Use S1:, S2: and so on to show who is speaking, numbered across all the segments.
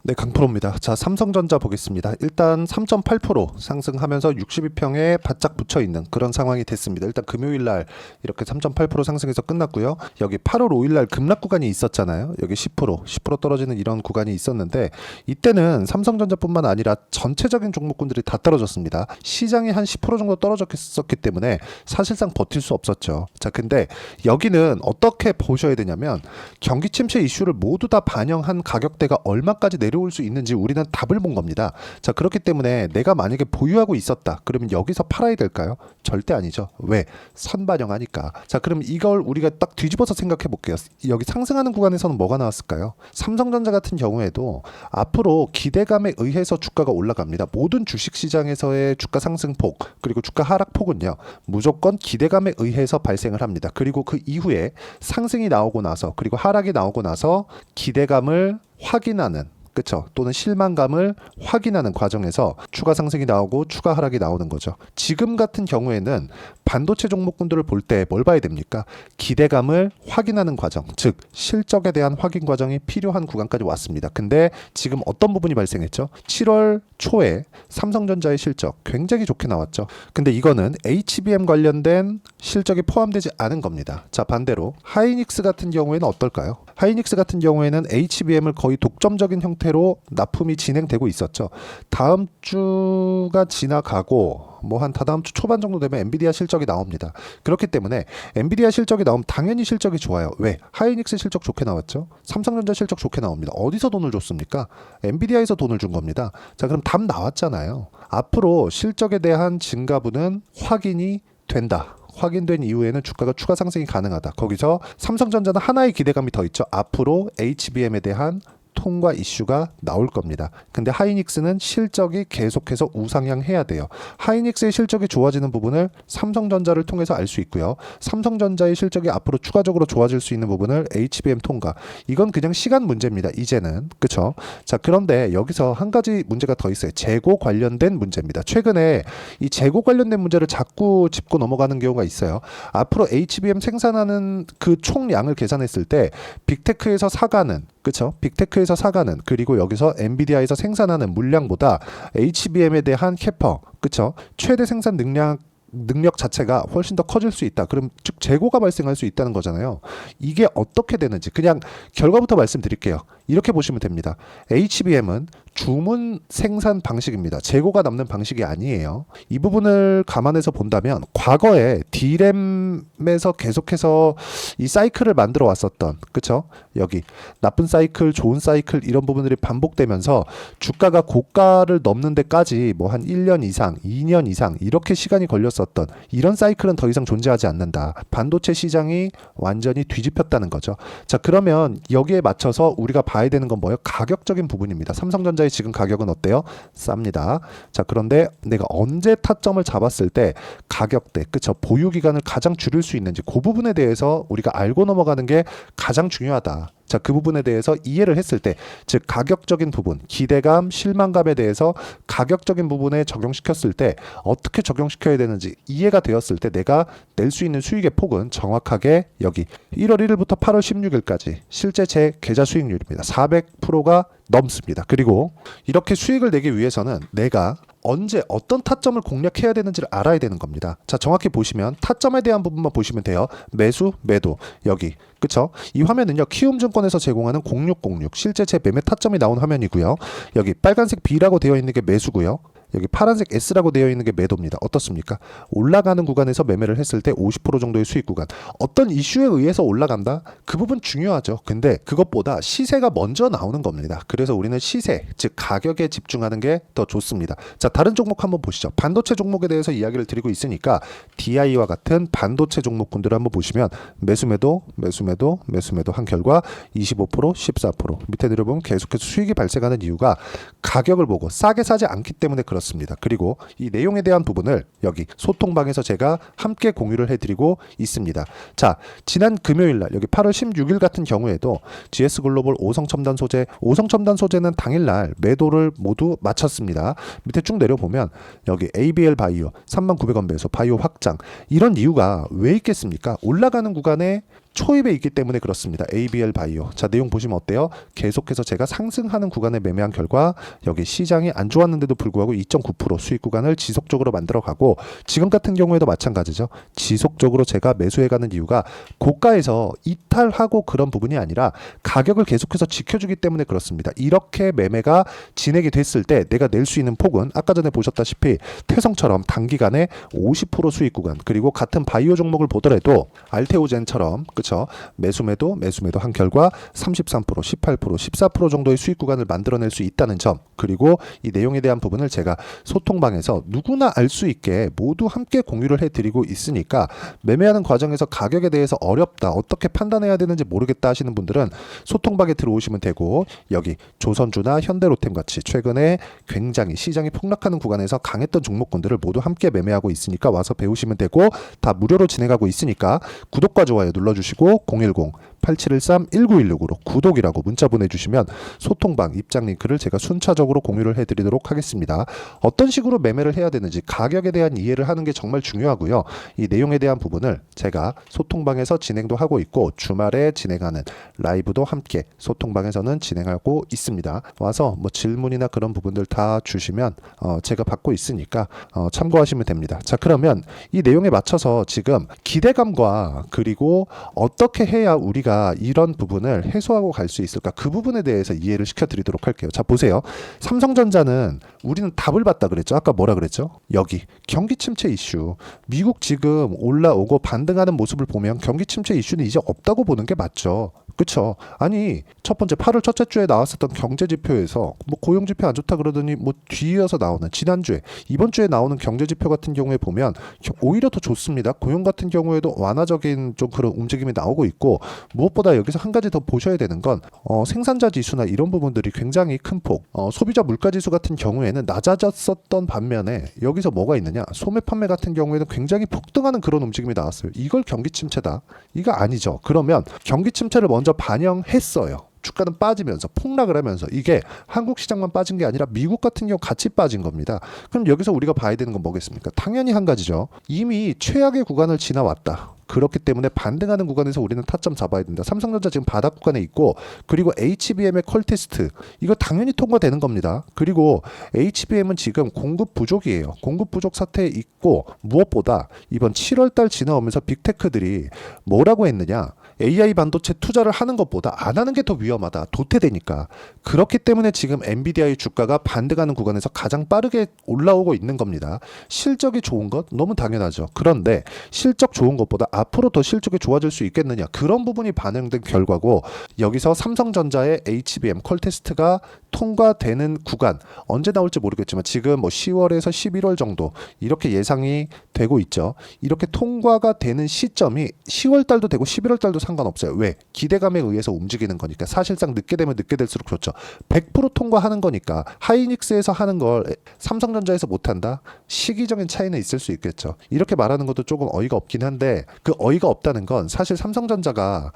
S1: 네, 강프로입니다. 자, 삼성전자 보겠습니다. 일단 3.8% 상승하면서 62평에 바짝 붙어 있는 그런 상황이 됐습니다. 일단 금요일 날 이렇게 3.8% 상승해서 끝났고요. 여기 8월 5일 날 급락 구간이 있었잖아요. 여기 10% 떨어지는 이런 구간이 있었는데 이때는 삼성전자뿐만 아니라 전체적인 종목군들이 다 떨어졌습니다. 시장이 한 10% 정도 떨어졌기 때문에 사실상 버틸 수 없었죠. 자, 근데 여기는 어떻게 보셔야 되냐면 경기 침체 이슈를 모두 다 반영한 가격대가 얼마까지 내려올 수 있는지 우리는 답을 본 겁니다. 자, 그렇기 때문에 내가 만약에 보유하고 있었다. 그러면 여기서 팔아야 될까요? 절대 아니죠. 왜? 선반영하니까. 자, 그럼 이걸 우리가 딱 뒤집어서 생각해 볼게요. 여기 상승하는 구간에서는 뭐가 나왔을까요? 삼성전자 같은 경우에도 앞으로 기대감에 의해서 주가가 올라갑니다. 모든 주식시장에서의 주가 상승폭 그리고 주가 하락폭은요. 무조건 기대감에 의해서 발생을 합니다. 그리고 그 이후에 상승이 나오고 나서 그리고 하락이 나오고 나서 기대감을 확인하는 그쵸? 또는 실망감을 확인하는 과정에서 추가 상승이 나오고 추가 하락이 나오는 거죠. 지금 같은 경우에는 반도체 종목군들을 볼 때 뭘 봐야 됩니까? 기대감을 확인하는 과정, 즉 실적에 대한 확인 과정이 필요한 구간까지 왔습니다. 근데 지금 어떤 부분이 발생했죠? 7월 초에 삼성전자의 실적 굉장히 좋게 나왔죠. 근데 이거는 HBM 관련된 실적이 포함되지 않은 겁니다. 자, 반대로 하이닉스 같은 경우에는 어떨까요? 하이닉스 같은 경우에는 HBM을 거의 독점적인 형태로 납품이 진행되고 있었죠. 다음 주가 지나가고 뭐 한 다다음 주 초반 정도 되면 엔비디아 실적이 나옵니다. 그렇기 때문에 엔비디아 실적이 나오면 당연히 실적이 좋아요. 왜? 하이닉스 실적 좋게 나왔죠. 삼성전자 실적 좋게 나옵니다. 어디서 돈을 줬습니까? 엔비디아에서 돈을 준 겁니다. 자, 그럼 답 나왔잖아요. 앞으로 실적에 대한 증가분은 확인이 된다. 확인된 이후에는 주가가 추가 상승이 가능하다. 거기서 삼성전자는 하나의 기대감이 더 있죠. 앞으로 HBM에 대한 통과 이슈가 나올 겁니다. 근데 하이닉스는 실적이 계속해서 우상향해야 돼요. 하이닉스의 실적이 좋아지는 부분을 삼성전자를 통해서 알 수 있고요. 삼성전자의 실적이 앞으로 추가적으로 좋아질 수 있는 부분을 HBM 통과. 이건 그냥 시간 문제입니다. 이제는. 그쵸? 자, 그런데 여기서 한 가지 문제가 더 있어요. 재고 관련된 문제입니다. 최근에 이 재고 관련된 문제를 자꾸 짚고 넘어가는 경우가 있어요. 앞으로 HBM 생산하는 그 총량을 계산했을 때 빅테크에서 사가는 그쵸? 빅테크에서 사가는 그리고 여기서 엔비디아에서 생산하는 물량보다 HBM에 대한 캐퍼 그쵸? 최대 생산 능력 자체가 훨씬 더 커질 수 있다. 그럼 즉 재고가 발생할 수 있다는 거잖아요. 이게 어떻게 되는지 그냥 결과부터 말씀드릴게요. 이렇게 보시면 됩니다. HBM은 주문 생산 방식입니다. 재고가 남는 방식이 아니에요. 이 부분을 감안해서 본다면 과거에 D램에서 계속해서 이 사이클을 만들어 왔었던 그쵸? 여기 나쁜 사이클, 좋은 사이클 이런 부분들이 반복되면서 주가가 고가를 넘는 데까지 뭐 한 1년 이상, 2년 이상 이렇게 시간이 걸렸었던 이런 사이클은 더 이상 존재하지 않는다. 반도체 시장이 완전히 뒤집혔다는 거죠. 자, 그러면 여기에 맞춰서 우리가 봐야 되는 건 뭐예요? 가격적인 부분입니다. 삼성전자의 지금 가격은 어때요? 쌉니다. 자, 그런데 내가 언제 타점을 잡았을 때 가격대, 그쵸? 보유 기간을 가장 줄일 수 있는지 그 부분에 대해서 우리가 알고 넘어가는 게 가장 중요하다. 자, 그 부분에 대해서 이해를 했을 때, 즉 가격적인 부분, 기대감, 실망감에 대해서 가격적인 부분에 적용시켰을 때 어떻게 적용시켜야 되는지 이해가 되었을 때 내가 낼 수 있는 수익의 폭은 정확하게 여기 1월 1일부터 8월 16일까지 실제 제 계좌 수익률입니다. 400%가 넘습니다. 그리고 이렇게 수익을 내기 위해서는 내가 언제 어떤 타점을 공략해야 되는지를 알아야 되는 겁니다. 자, 정확히 보시면 타점에 대한 부분만 보시면 돼요. 매수, 매도 여기 그쵸? 이 화면은요 키움증권에서 제공하는 0606 실제 제 매매 타점이 나온 화면이고요. 여기 빨간색 B라고 되어 있는 게 매수고요. 여기 파란색 S라고 되어 있는 게 매도입니다. 어떻습니까? 올라가는 구간에서 매매를 했을 때 50% 정도의 수익 구간. 어떤 이슈에 의해서 올라간다? 그 부분 중요하죠. 근데 그것보다 시세가 먼저 나오는 겁니다. 그래서 우리는 시세, 즉 가격에 집중하는 게 더 좋습니다. 자, 다른 종목 한번 보시죠. 반도체 종목에 대해서 이야기를 드리고 있으니까 DI와 같은 반도체 종목군들을 한번 보시면 매수매도, 매수매도, 매수매도 한 결과 25%, 14% 밑에 내려보면 계속해서 수익이 발생하는 이유가 가격을 보고 싸게 사지 않기 때문에 그렇습니다. 그리고 이 내용에 대한 부분을 여기 소통방에서 제가 함께 공유를 해드리고 있습니다. 자, 지난 금요일날 여기 8월 16일 같은 경우에도 GS글로벌 오성첨단 소재는 당일날 매도를 모두 마쳤습니다. 밑에 쭉 내려보면 여기 ABL 바이오 39,900원 매수 바이오 확장 이런 이유가 왜 있겠습니까? 올라가는 구간에 초입에 있기 때문에 그렇습니다. ABL 바이오. 자, 내용 보시면 어때요? 계속해서 제가 상승하는 구간에 매매한 결과 여기 시장이 안 좋았는데도 불구하고 2.9% 수익 구간을 지속적으로 만들어가고, 지금 같은 경우에도 마찬가지죠. 지속적으로 제가 매수해가는 이유가 고가에서 이탈하고 그런 부분이 아니라 가격을 계속해서 지켜주기 때문에 그렇습니다. 이렇게 매매가 진행이 됐을 때 내가 낼 수 있는 폭은 아까 전에 보셨다시피 태성처럼 단기간에 50% 수익 구간, 그리고 같은 바이오 종목을 보더라도 알테오젠처럼 그쵸, 매수매도 한 결과 33%, 18%, 14% 정도의 수익 구간을 만들어낼 수 있다는 점, 그리고 이 내용에 대한 부분을 제가 소통방에서 누구나 알 수 있게 모두 함께 공유를 해드리고 있으니까, 매매하는 과정에서 가격에 대해서 어렵다, 어떻게 판단해야 되는지 모르겠다 하시는 분들은 소통방에 들어오시면 되고, 여기 조선주나 현대로템 같이 최근에 굉장히 시장이 폭락하는 구간에서 강했던 종목군들을 모두 함께 매매하고 있으니까 와서 배우시면 되고, 다 무료로 진행하고 있으니까 구독과 좋아요 눌러주시고 010-8713-1916으로 구독이라고 문자 보내주시면 소통방 입장 링크를 제가 순차적으로 공유를 해드리도록 하겠습니다. 어떤 식으로 매매를 해야 되는지 가격에 대한 이해를 하는 게 정말 중요하고요. 이 내용에 대한 부분을 제가 소통방에서 진행도 하고 있고, 주말에 진행하는 라이브도 함께 소통방에서는 진행하고 있습니다. 와서 뭐 질문이나 그런 부분들 다 주시면 제가 받고 있으니까 참고하시면 됩니다. 자, 그러면 이 내용에 맞춰서 지금 기대감과 그리고 어떻게 해야 우리가 이런 부분을 해소하고 갈 수 있을까, 그 부분에 대해서 이해를 시켜드리도록 할게요. 자, 보세요. 삼성전자는 우리는 답을 봤다 그랬죠. 아까 뭐라 그랬죠? 여기 경기 침체 이슈, 미국 지금 올라오고 반등하는 모습을 보면 경기 침체 이슈는 이제 없다고 보는 게 맞죠. 그쵸? 아니, 첫 번째 8월 첫째 주에 나왔었던 경제 지표에서 뭐 고용 지표 안 좋다 그러더니 뭐 뒤이어서 나오는 지난주에 이번 주에 나오는 경제 지표 같은 경우에 보면 오히려 더 좋습니다. 고용 같은 경우에도 완화적인 좀 그런 움직임이 나오고 있고, 무엇보다 여기서 한 가지 더 보셔야 되는 건 생산자 지수나 이런 부분들이 굉장히 큰 폭, 소비자 물가 지수 같은 경우에는 낮아졌었던 반면에 여기서 뭐가 있느냐, 소매 판매 같은 경우에는 굉장히 폭등하는 그런 움직임이 나왔어요. 이걸 경기 침체다? 이거 아니죠. 그러면 경기 침체를 먼저 반영했어요. 주가는 빠지면서 폭락을 하면서, 이게 한국 시장만 빠진 게 아니라 미국 같은 경우 같이 빠진 겁니다. 그럼 여기서 우리가 봐야 되는 건 뭐겠습니까? 당연히 한 가지죠. 이미 최악의 구간을 지나왔다. 그렇기 때문에 반등하는 구간에서 우리는 타점 잡아야 된다. 삼성전자 지금 바닥 구간에 있고, 그리고 HBM의 컬 테스트 이거 당연히 통과되는 겁니다. 그리고 HBM은 지금 공급 부족이에요. 공급 부족 사태에 있고, 무엇보다 이번 7월달 지나오면서 빅테크들이 뭐라고 했느냐, AI 반도체 투자를 하는 것보다 안 하는 게 더 위험하다. 도태되니까. 그렇기 때문에 지금 엔비디아의 주가가 반등하는 구간에서 가장 빠르게 올라오고 있는 겁니다. 실적이 좋은 것 너무 당연하죠. 그런데 실적 좋은 것보다 앞으로 더 실적이 좋아질 수 있겠느냐, 그런 부분이 반영된 결과고, 여기서 삼성전자의 HBM 컬 테스트가 통과되는 구간 언제 나올지 모르겠지만 지금 뭐 10월에서 11월 정도 이렇게 예상이 되고 있죠. 이렇게 통과가 되는 시점이 10월 달도 되고 11월 달도 상관없어요. 왜? 기대감에 의해서 움직이는 거니까. 사실상 늦게 되면 늦게 될수록 좋죠. 100% 통과하는 거니까. 하이닉스에서 하는 걸 삼성전자에서 못한다? 시기적인 차이는 있을 수 있겠죠. 이렇게 말하는 것도 조금 어이가 없긴 한데, 그 어이가 없다는 건 사실 삼성전자가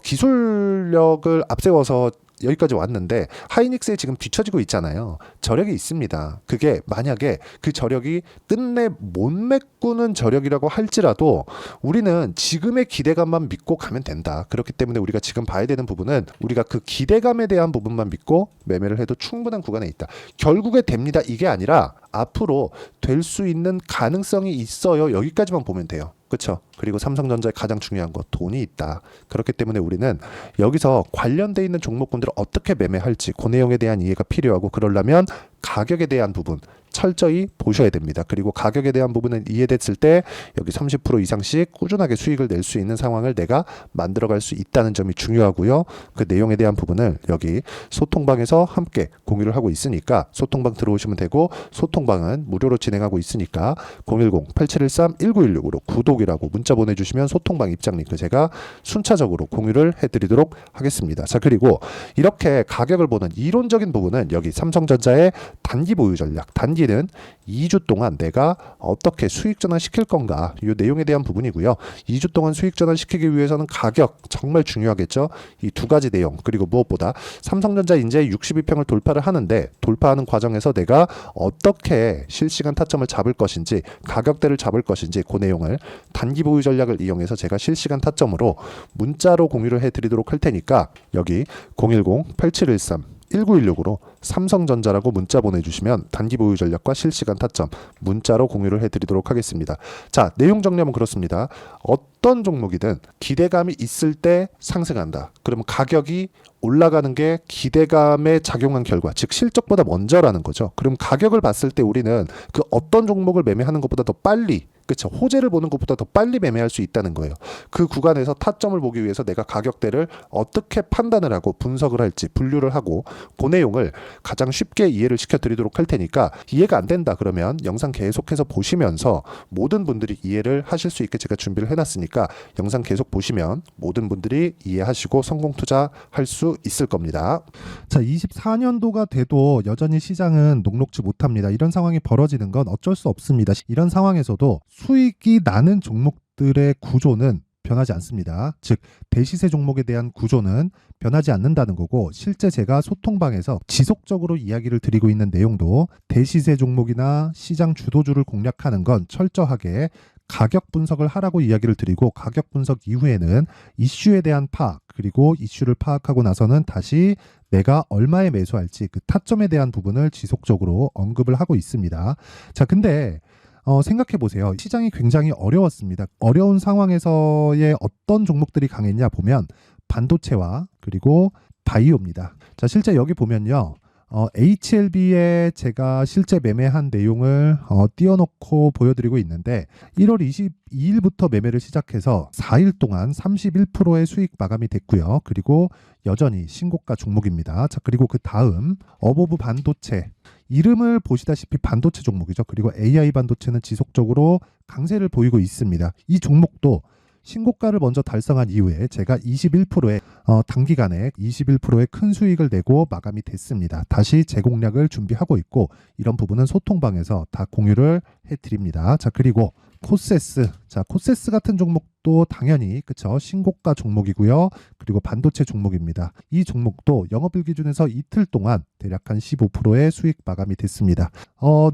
S1: 기술력을 앞세워서 여기까지 왔는데 하이닉스에 지금 뒤처지고 있잖아요. 저력이 있습니다. 그게 만약에 그 저력이 끝내 못 메꾸는 저력이라고 할지라도 우리는 지금의 기대감만 믿고 가면 된다. 그렇기 때문에 우리가 지금 봐야 되는 부분은 우리가 그 기대감에 대한 부분만 믿고 매매를 해도 충분한 구간에 있다. 결국에 됩니다. 이게 아니라 앞으로 될 수 있는 가능성이 있어요. 여기까지만 보면 돼요. 그렇죠? 그리고 삼성전자의 가장 중요한 거 돈이 있다. 그렇기 때문에 우리는 여기서 관련돼 있는 종목군들을 어떻게 매매할지 그 내용에 대한 이해가 필요하고, 그러려면 가격에 대한 부분 철저히 보셔야 됩니다. 그리고 가격에 대한 부분은 이해됐을 때 여기 30% 이상씩 꾸준하게 수익을 낼 수 있는 상황을 내가 만들어갈 수 있다는 점이 중요하고요. 그 내용에 대한 부분을 여기 소통방에서 함께 공유를 하고 있으니까 소통방 들어오시면 되고, 소통방은 무료로 진행하고 있으니까 010-8713-1916으로 구독이라고 문자 보내주시면 소통방 입장 링크 제가 순차적으로 공유를 해드리도록 하겠습니다. 자, 그리고 이렇게 가격을 보는 이론적인 부분은 여기 삼성전자의 단기 보유 전략, 단기 시기는 2주 동안 내가 어떻게 수익 전환시킬 건가, 이 내용에 대한 부분이고요. 2주 동안 수익 전환시키기 위해서는 가격 정말 중요하겠죠. 이 두 가지 내용, 그리고 무엇보다 삼성전자 이제 62평을 돌파를 하는데 돌파하는 과정에서 내가 어떻게 실시간 타점을 잡을 것인지, 가격대를 잡을 것인지, 그 내용을 단기 보유 전략을 이용해서 제가 실시간 타점으로 문자로 공유를 해드리도록 할 테니까 여기 010-8713-1916으로 삼성전자라고 문자 보내주시면 단기 보유 전략과 실시간 타점 문자로 공유를 해드리도록 하겠습니다. 자, 내용 정리하면 그렇습니다. 어떤 종목이든 기대감이 있을 때 상승한다. 그러면 가격이 올라가는 게 기대감에 작용한 결과, 즉 실적보다 먼저라는 거죠. 그럼 가격을 봤을 때 우리는 그 어떤 종목을 매매하는 것보다 더 빨리, 그렇죠, 호재를 보는 것보다 더 빨리 매매할 수 있다는 거예요. 그 구간에서 타점을 보기 위해서 내가 가격대를 어떻게 판단을 하고 분석을 할지, 분류를 하고, 그 내용을 가장 쉽게 이해를 시켜드리도록 할 테니까, 이해가 안 된다 그러면 영상 계속해서 보시면서 모든 분들이 이해를 하실 수 있게 제가 준비를 해놨으니까 영상 계속 보시면 모든 분들이 이해하시고 성공 투자할 수 있을 겁니다.
S2: 자, 24년도가 돼도 여전히 시장은 녹록지 못합니다. 이런 상황이 벌어지는 건 어쩔 수 없습니다. 이런 상황에서도 수익이 나는 종목들의 구조는 변하지 않습니다. 즉, 대시세 종목에 대한 구조는 변하지 않는다는 거고, 실제 제가 소통방에서 지속적으로 이야기를 드리고 있는 내용도 대시세 종목이나 시장 주도주를 공략하는 건 철저하게 가격 분석을 하라고 이야기를 드리고, 가격 분석 이후에는 이슈에 대한 파악, 그리고 이슈를 파악하고 나서는 다시 내가 얼마에 매수할지 그 타점에 대한 부분을 지속적으로 언급을 하고 있습니다. 자, 근데 생각해 보세요. 시장이 굉장히 어려웠습니다. 어려운 상황에서의 어떤 종목들이 강했냐 보면 반도체와 그리고 바이오입니다. 자, 실제 여기 보면요. HLB에 제가 실제 매매한 내용을 띄워놓고 보여드리고 있는데, 1월 22일부터 매매를 시작해서 4일 동안 31%의 수익 마감이 됐고요. 그리고 여전히 신고가 종목입니다. 자, 그리고 그 다음 어보브 반도체, 이름을 보시다시피 반도체 종목이죠. 그리고 AI 반도체는 지속적으로 강세를 보이고 있습니다. 이 종목도 신고가를 먼저 달성한 이후에 제가 21%의 단기간에 21%의 큰 수익을 내고 마감이 됐습니다. 다시 재공략을 준비하고 있고, 이런 부분은 소통방에서 다 공유를 해드립니다. 자, 그리고 코세스, 자, 코세스 같은 종목도 당연히 그쵸, 신고가 종목이고요. 그리고 반도체 종목입니다. 이 종목도 영업일 기준에서 이틀 동안 대략 한 15%의 수익 마감이 됐습니다.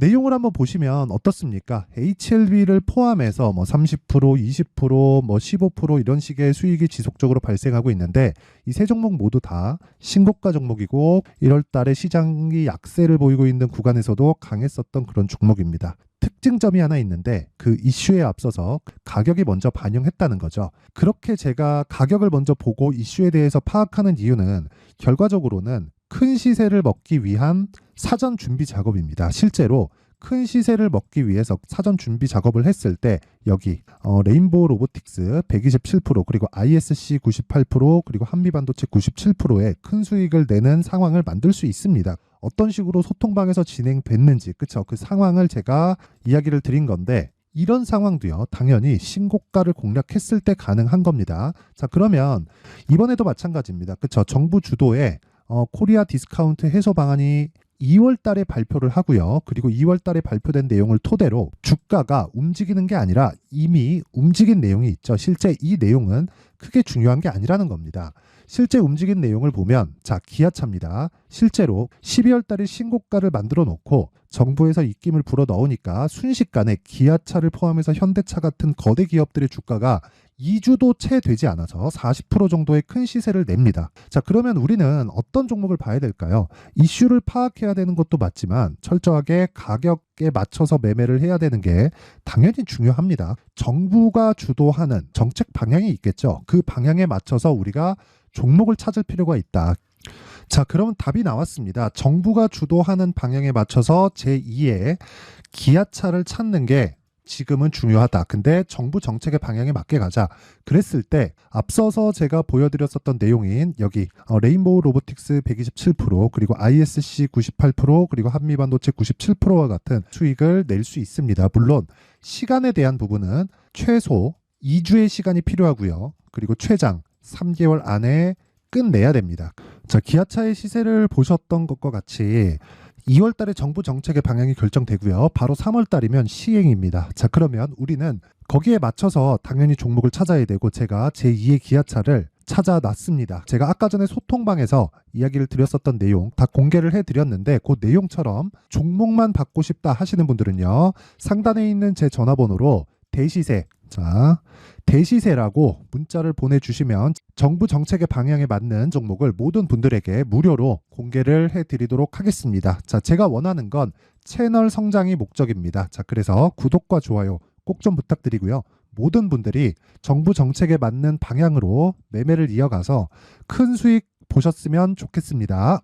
S2: 내용을 한번 보시면 어떻습니까? HLB를 포함해서 뭐 30%, 20%, 뭐 15% 이런 식의 수익이 지속적으로 발생하고 있는데, 이 세 종목 모두 다 신고가 종목이고 1월 달에 시장이 약세를 보이고 있는 구간에서도 강했었던 그런 종목입니다. 특징점이 하나 있는데, 그 이슈에 앞서서 가격이 먼저 반영했다는 거죠. 그렇게 제가 가격을 먼저 보고 이슈에 대해서 파악하는 이유는 결과적으로는 큰 시세를 먹기 위한 사전 준비 작업입니다. 실제로 큰 시세를 먹기 위해서 사전 준비 작업을 했을 때 여기 레인보우 로보틱스 127%, 그리고 ISC 98%, 그리고 한미반도체 97%의 큰 수익을 내는 상황을 만들 수 있습니다. 어떤 식으로 소통방에서 진행됐는지, 그쵸? 그 상황을 제가 이야기를 드린 건데, 이런 상황도요, 당연히 신고가를 공략했을 때 가능한 겁니다. 자, 그러면 이번에도 마찬가지입니다. 그쵸? 정부 주도의 코리아 디스카운트 해소 방안이 2월 달에 발표를 하고요. 그리고 2월 달에 발표된 내용을 토대로 주가가 움직이는 게 아니라 이미 움직인 내용이 있죠. 실제 이 내용은 크게 중요한 게 아니라는 겁니다. 실제 움직인 내용을 보면, 자, 기아차입니다. 실제로 12월 달에 신고가를 만들어 놓고 정부에서 입김을 불어 넣으니까 순식간에 기아차를 포함해서 현대차 같은 거대 기업들의 주가가 2주도 채 되지 않아서 40% 정도의 큰 시세를 냅니다. 자, 그러면 우리는 어떤 종목을 봐야 될까요? 이슈를 파악해야 되는 것도 맞지만 철저하게 가격에 맞춰서 매매를 해야 되는 게 당연히 중요합니다. 정부가 주도하는 정책 방향이 있겠죠. 그 방향에 맞춰서 우리가 종목을 찾을 필요가 있다. 자, 그러면 답이 나왔습니다. 정부가 주도하는 방향에 맞춰서 제2의 기아차를 찾는 게 지금은 중요하다. 근데 정부 정책의 방향에 맞게 가자. 그랬을 때 앞서서 제가 보여드렸었던 내용인 여기 레인보우 로보틱스 127%, 그리고 ISC 98%, 그리고 한미반도체 97%와 같은 수익을 낼 수 있습니다. 물론 시간에 대한 부분은 최소 2주의 시간이 필요하고요. 그리고 최장 3개월 안에 끝내야 됩니다. 자, 기아차의 시세를 보셨던 것과 같이 2월 달에 정부 정책의 방향이 결정되고요. 바로 3월 달이면 시행입니다. 자, 그러면 우리는 거기에 맞춰서 당연히 종목을 찾아야 되고 제가 제2의 기아차를 찾아놨습니다. 제가 아까 전에 소통방에서 이야기를 드렸었던 내용 다 공개를 해드렸는데 그 내용처럼 종목만 받고 싶다 하시는 분들은요. 상단에 있는 제 전화번호로 대시세, 자, 대시세라고 문자를 보내주시면 정부 정책의 방향에 맞는 종목을 모든 분들에게 무료로 공개를 해드리도록 하겠습니다. 자, 제가 원하는 건 채널 성장이 목적입니다. 자, 그래서 구독과 좋아요 꼭 좀 부탁드리고요. 모든 분들이 정부 정책에 맞는 방향으로 매매를 이어가서 큰 수익 보셨으면 좋겠습니다.